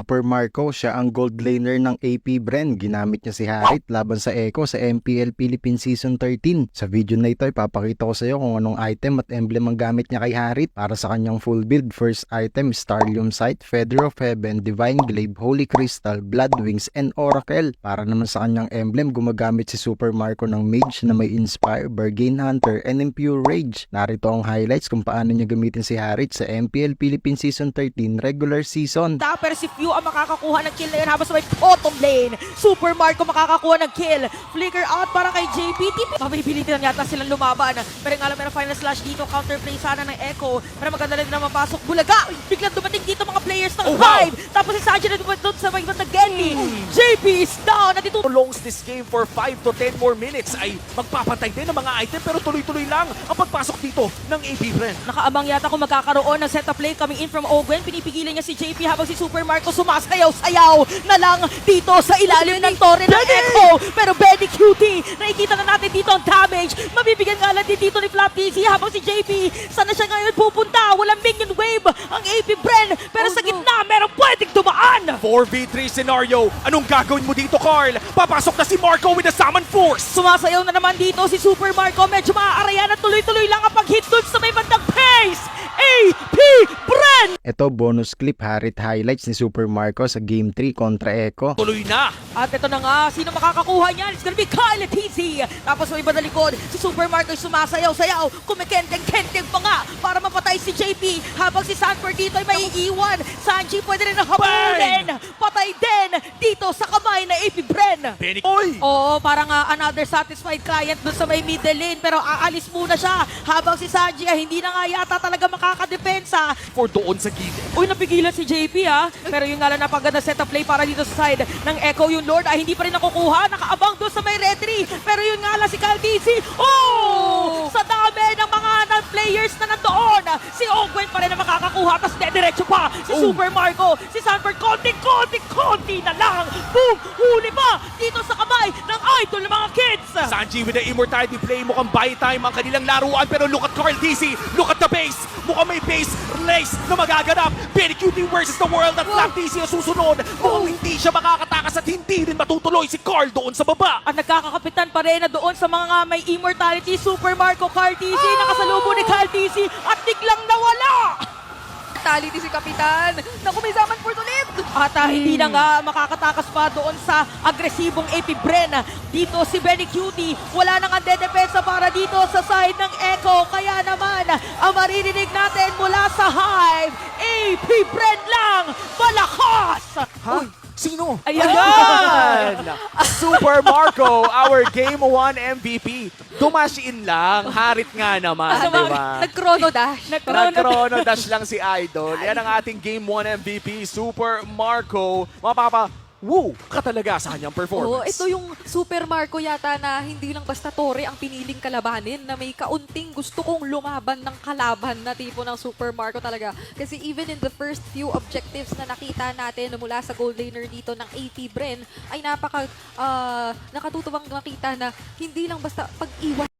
Super Marco, siya ang gold laner ng AP Bren. Ginamit niya si Harit laban sa Echo sa MPL Philippines Season 13. Sa video na ito, ipapakita ko sa iyo kung anong item at emblem ang gamit niya kay Harit para sa kanyang full build. First item, Starlium Sight, Feather of Heaven, Divine Glaive, Holy Crystal, Blood Wings, and Oracle. Para naman sa kanyang emblem, gumagamit si Super Marco ng Mage na may Inspire, Bargain Hunter, and Impure Rage. Narito ang highlights kung paano niya gamitin si Harit sa MPL Philippines Season 13 regular season. Pero si Few ang makakakuha ng kill na yun habang sa may bottom lane. Super Marco makakakuha ng kill. Flicker out para kay JP. Mapipilitin na yata silang lumaban. Pero nga lang meron final slash dito. Counterplay sana ng Echo. Pero maganda rin na mapasok. Bulaga! Biglang dumating dito mga players ng Hive. Tapos si Sanji na dumating sa may ibang Genli. JP is down. Nandito Longs this game for 5 to 10 more minutes ay magpapantay din ng mga item pero tuloy-tuloy lang ang pagpasok dito ng AP Bren. nakaabang yata kung magkakaroon ng setup play coming in from Ogwen. Pinipigilan niya si JP habang si Super Marco sumasayaw-sayaw na lang dito sa ilalim ng torre ng Echo. Pero Benny Cutie, nakikita na natin dito ang damage. Mabibigyan nga lang din dito ni Flap TC habang si JP, saan na siya ngayon pupunta? Walang minion wave ang AP Bren. Pero sa gitna, meron pwedeng dumaan. 4v3 scenario. Anong gagawin mo dito, Carl? Papasok na si Marco with a summon force. Sumasayaw na naman dito si Super Marco. Medyo maaaraya na tuloy-tuloy lang ang pag-hit dun sa may bandang pace. AP Bren! Ito bonus clip Harit highlights ni Super Marco sa Game 3 kontra Echo. Tuloy na. At ito na nga, sino makakakuha niyan? It's gonna be Kyle TZ. Tapos may iba na likod, si Super Marco ay sumasayaw-sayaw. Kumikenteng-kenteng pa nga para mapatay si JP. Habang si Sanford dito ay maiiwan. Sanji pwede rin habulin. Patay din dito sa kamay na AP Bren. Benny. Oy! Oo, parang another satisfied client dun sa may middle lane. Pero aalis muna siya. Habang si Sanji ay hindi na nga yata talaga makakadepensa. For doon sa gilid. Uy, napigilan si JP ha. Pero yung nga lang napaganda setup play para dito sa side ng Echo. Yung Lord ay hindi pa rin nakukuha. Nakaabang doon sa may red tree. Pero yun nga lang si Kyle TC. Oh! Sa dami ng mga players na nandoon. Si Ogwen pa rin na makakakuha. Tapos diretso pa si Super Marco. Si Sanford, konti na lang. Boom! Huli pa dito sa kamay ng idol ng mga kids. Sanji with the immortality play. Mukhang buy time ang kanilang laruan. Pero look at Carl DC. Look at the base. Mukhang may base race na magaganap. Benny Cutie versus the world at Flap DC ang susunod. Mukhang hindi siya makakatakas at hindi rin matutuloy si Carl doon sa baba. At nagkakakapitan pa rin na doon sa mga may immortality. Super Marco, Kyle TC. Nakasalubong ni Kyle TC at biglang nawala. Vitality si Kapitan. Naku, may Zaman Fort ulit! At hindi na nga makakatakas pa doon sa agresibong AP Bren. Dito si Benny Cutie, wala nang dedepensa para dito sa side ng Echo. Kaya naman, ang maririnig natin mula sa Hive, AP Bren lang, malakas! Ha? Sino? Ayan! Super Marco, our Game 1 MVP. Dumash in lang. Harit nga naman, di ba? Nag-chrono dash. Nag-chrono dash lang si Idol. Yan ang ating Game 1 MVP, Super Marco. Woo! Ka talaga sa kanyang Oo, performance. ito yung Super Marco yata na hindi lang basta Torre ang piniling kalabanin, na may kaunting gusto kong lumaban ng kalaban na tipo ng Super Marco talaga. Kasi even in the first few objectives na nakita natin mula sa gold laner dito ng AP Bren, ay nakatutubang makita na hindi lang basta pag-iwan